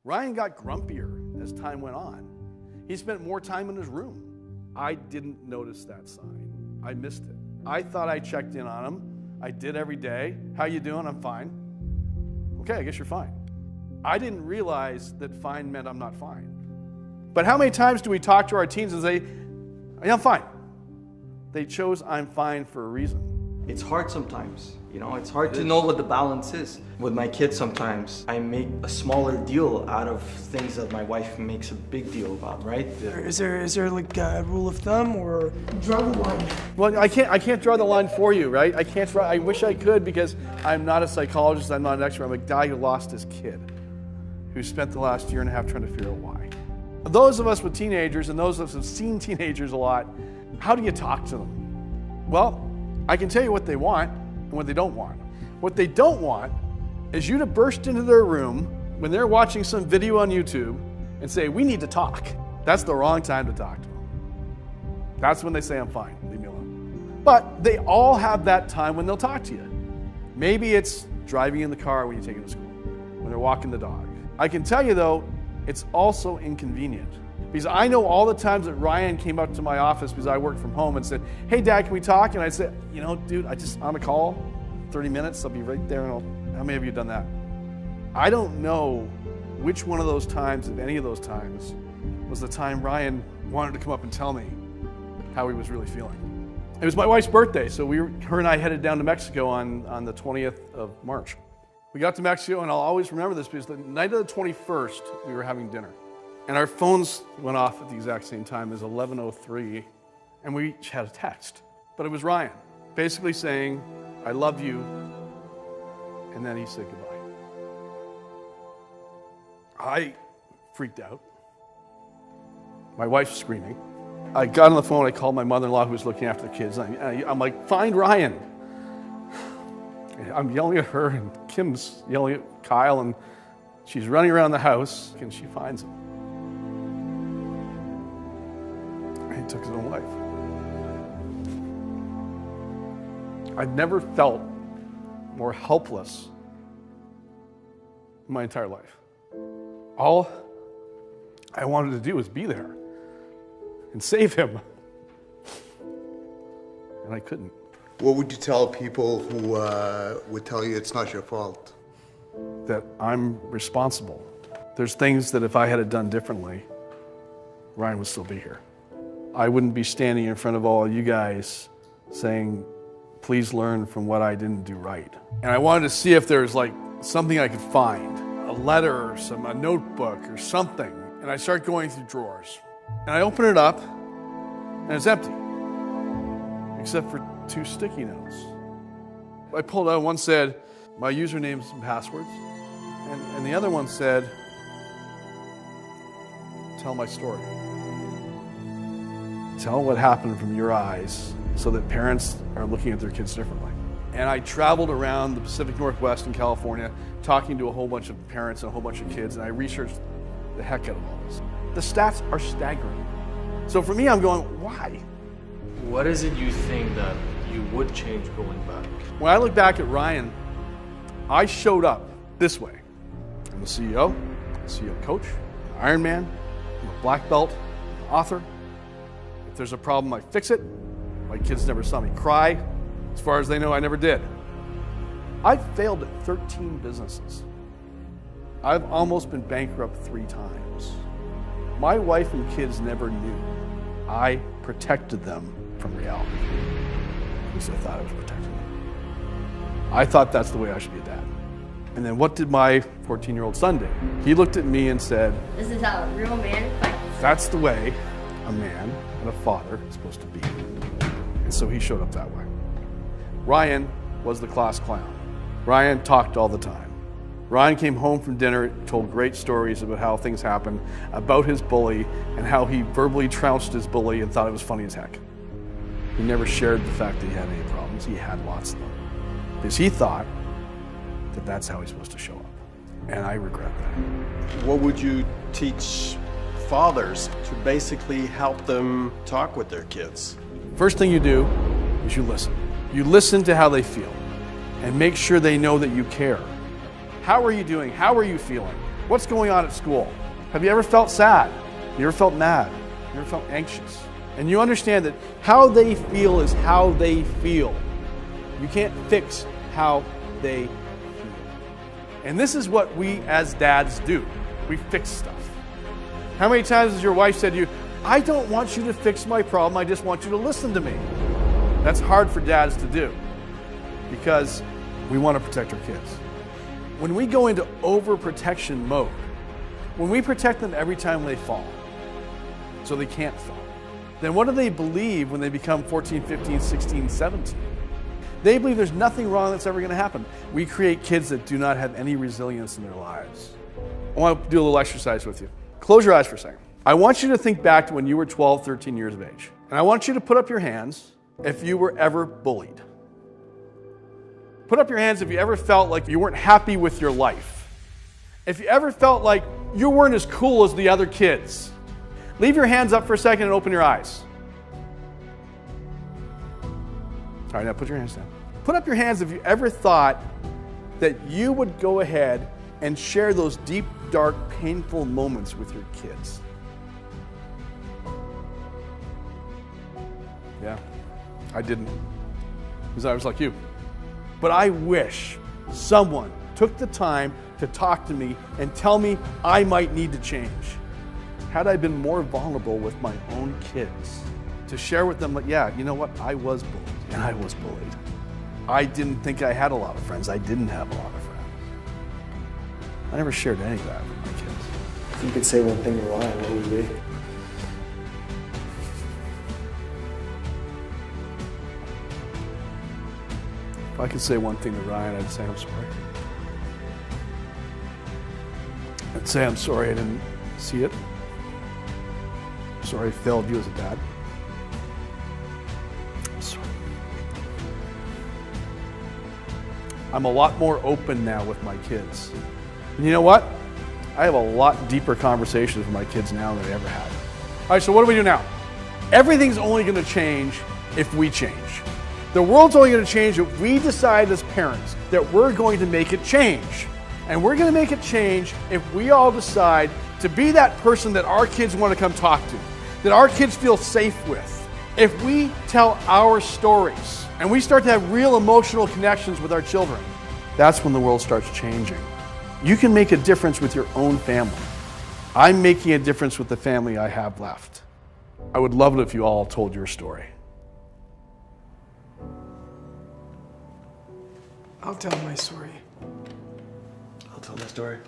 Ryan got grumpier as time went on. He spent more time in his room. I didn't notice that sign. I missed it. I thought I checked in on him. I did every day. How you doing? I'm fine. Okay, I guess you're fine. I didn't realize that fine meant I'm not fine. But how many times do we talk to our teens and say, yeah, I'm fine? They chose I'm fine for a reason. It's hard sometimes, it's hard to know what the balance is. With my kids sometimes, I make a smaller deal out of things that my wife makes a big deal about, right? Is there like a rule of thumb or draw the line? Well, I can't draw the line for you, right? I wish I could because I'm not a psychologist, I'm not an expert. I'm a guy who lost his kid, who spent the last year and a half trying to figure out why. Those of us with teenagers and those of us who've seen teenagers a lot, how do you talk to them? Well, I can tell you what they want and what they don't want. What they don't want is you to burst into their room when they're watching some video on YouTube and say, we need to talk. That's the wrong time to talk to them. That's when they say, I'm fine, leave me alone. But they all have that time when they'll talk to you. Maybe it's driving in the car when you take them to school, when they're walking the dog. I can tell you though, it's also inconvenient. Because I know all the times that Ryan came up to my office because I worked from home and said, hey Dad, can we talk? And I said, dude, on a call, 30 minutes, I'll be right there. And how many of you have done that? I don't know which one of those times, if any of those times, was the time Ryan wanted to come up and tell me how he was really feeling. It was my wife's birthday, so her and I headed down to Mexico on the 20th of March. We got to Mexico, and I'll always remember this because the night of the 21st, we were having dinner. And our phones went off at the exact same time as 11:03, and we each had a text. But it was Ryan, basically saying, I love you, and then he said goodbye. I freaked out. My wife's screaming. I got on the phone, I called my mother-in-law who was looking after the kids. I'm like, find Ryan. I'm yelling at her, and Kim's yelling at Kyle, and she's running around the house, and she finds him. He took his own life. I've never felt more helpless in my entire life. All I wanted to do was be there and save him. And I couldn't. What would you tell people who would tell you it's not your fault? That I'm responsible. There's things that if I had it done differently, Ryan would still be here. I wouldn't be standing in front of all you guys saying, please learn from what I didn't do right. And I wanted to see if there's like something I could find, a letter or a notebook or something. And I start going through drawers. And I open it up and it's empty, except for 2 sticky notes. I pulled out, one said, my usernames and passwords. And the other one said, tell my story. Tell what happened from your eyes so that parents are looking at their kids differently. And I traveled around the Pacific Northwest in California talking to a whole bunch of parents and a whole bunch of kids, and I researched the heck out of all this. The stats are staggering. So for me, I'm going, why? What is it you think that you would change going back? When I look back at Ryan, I showed up this way. I'm a CEO, coach, an Ironman, I'm a black belt, I'm an author. If there's a problem, I fix it. My kids never saw me cry. As far as they know, I never did. I've failed at 13 businesses. I've almost been bankrupt 3 times. My wife and kids never knew. I protected them from reality. At least I thought I was protecting them. I thought that's the way I should be a dad. And then what did my 14-year-old son do? He looked at me and said, this is how a real man fights. That's the way a man and a father is supposed to be. And so he showed up that way. Ryan was the class clown. Ryan talked all the time. Ryan came home from dinner, told great stories about how things happened, about his bully, and how he verbally trounced his bully and thought it was funny as heck. He never shared the fact that he had any problems. He had lots of them. Because he thought that that's how he's supposed to show up. And I regret that. What would you teach fathers to basically help them talk with their kids? First thing you do is you listen. You listen to how they feel and make sure they know that you care. How are you doing? How are you feeling? What's going on at school? Have you ever felt sad? Have you ever felt mad? Have you ever felt anxious? And you understand that how they feel is how they feel. You can't fix how they feel. And this is what we as dads do. We fix stuff. How many times has your wife said to you, I don't want you to fix my problem, I just want you to listen to me? That's hard for dads to do because we want to protect our kids. When we go into overprotection mode, when we protect them every time they fall, so they can't fall, then what do they believe when they become 14, 15, 16, 17? They believe there's nothing wrong that's ever going to happen. We create kids that do not have any resilience in their lives. I want to do a little exercise with you. Close your eyes for a second. I want you to think back to when you were 12, 13 years of age. And I want you to put up your hands if you were ever bullied. Put up your hands if you ever felt like you weren't happy with your life. If you ever felt like you weren't as cool as the other kids. Leave your hands up for a second and open your eyes. All right, now put your hands down. Put up your hands if you ever thought that you would go ahead and share those deep, dark, painful moments with your kids. Yeah, I didn't, because I was like you. But I wish someone took the time to talk to me and tell me I might need to change. Had I been more vulnerable with my own kids, to share with them, like, yeah, you know what, I was bullied, and I was bullied. I didn't think I had a lot of friends. I didn't have a lot of friends. I never shared any of that with my kids. If you could say one thing to Ryan, what would it be? If I could say one thing to Ryan, I'd say I'm sorry. I'd say I'm sorry I didn't see it. Sorry I failed you as a dad. I'm sorry. I'm a lot more open now with my kids. And you know what? I have a lot deeper conversations with my kids now than I ever had. All right, so what do we do now? Everything's only going to change if we change. The world's only going to change if we decide as parents that we're going to make it change. And we're going to make it change if we all decide to be that person that our kids want to come talk to, that our kids feel safe with. If we tell our stories and we start to have real emotional connections with our children, that's when the world starts changing. You can make a difference with your own family. I'm making a difference with the family I have left. I would love it if you all told your story. I'll tell my story. I'll tell my story.